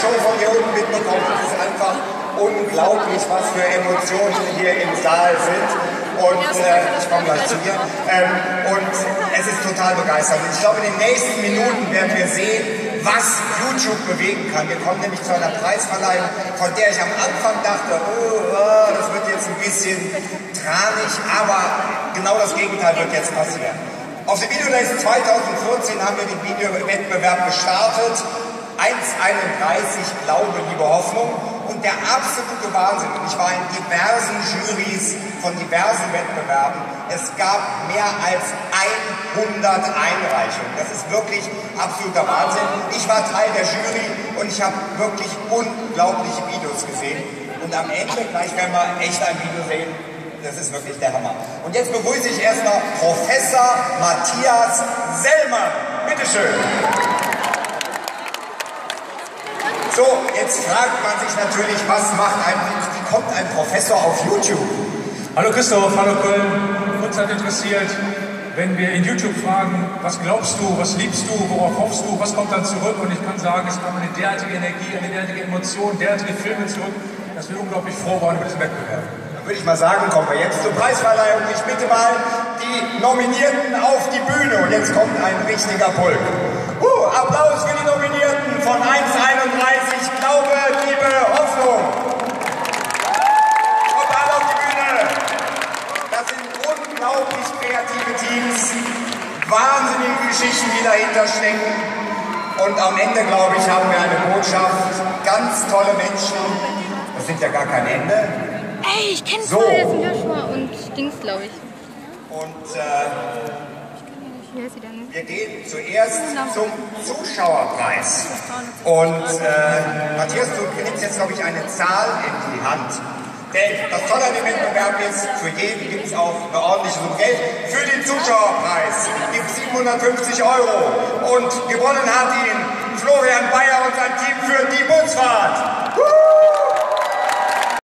Show von hier unten mitbekommen. Es ist einfach unglaublich, was für Emotionen hier im Saal sind. Und ich komme gleich zu dir. Und es ist total begeisternd. Ich glaube, in den nächsten Minuten werden wir sehen, was YouTube bewegen kann. Wir kommen nämlich zu einer Preisverleihung, von der ich am Anfang dachte, das wird jetzt ein bisschen tranig, aber genau das Gegenteil wird jetzt passieren. Auf dem Videodays 2014 haben wir den Videowettbewerb gestartet. 1,31 Glaube, Liebe, Hoffnung. Und der absolute Wahnsinn, und ich war in diversen Jurys von diversen Wettbewerben, es gab mehr als 100 Einreichungen. Das ist wirklich absoluter Wahnsinn. Ich war Teil der Jury und ich habe wirklich unglaubliche Videos gesehen. Und am Ende, gleich werden wir echt ein Video sehen, das ist wirklich der Hammer. Und jetzt begrüße ich erstmal Professor Matthias Sellmann. Bitteschön. So, jetzt fragt man sich natürlich, wie kommt ein Professor auf YouTube? Hallo Christoph, hallo Köln. Uns hat interessiert, wenn wir in YouTube fragen, was glaubst du, was liebst du, worauf hoffst du, was kommt dann zurück? Und ich kann sagen, es kam eine derartige Energie, eine derartige Emotion, derartige Filme zurück, dass wir unglaublich froh waren über diesen Wettbewerb. Dann würde ich mal sagen, kommen wir jetzt zur Preisverleihung. Ich bitte mal die Nominierten auf die Bühne. Und jetzt kommt ein richtiger Pulk. Applaus für die Nominierten von 1,31 Glaube, Liebe, Hoffnung. Kommt alle auf die Bühne. Das sind unglaublich kreative Teams, wahnsinnige Geschichten, die dahinter stecken. Und am Ende, glaube ich, haben wir eine Botschaft. Ganz tolle Menschen. Das sind ja gar kein Ende. Ey, ich kenne zwei, das sind Joshua und Dings, glaube ich. Und Wie heißt sie denn? wir gehen zuerst zum Zuschauerpreis. Und Matthias, du nimmst jetzt, glaube ich, eine Zahl in die Hand. Denn das Tolle an dem Wettbewerb ist, für jeden gibt es auch eine ordentliche Summe Geld. Für den Zuschauerpreis gibt es 750 €. Und gewonnen hat ihn Florian Bayer und sein Team für die Busfahrt.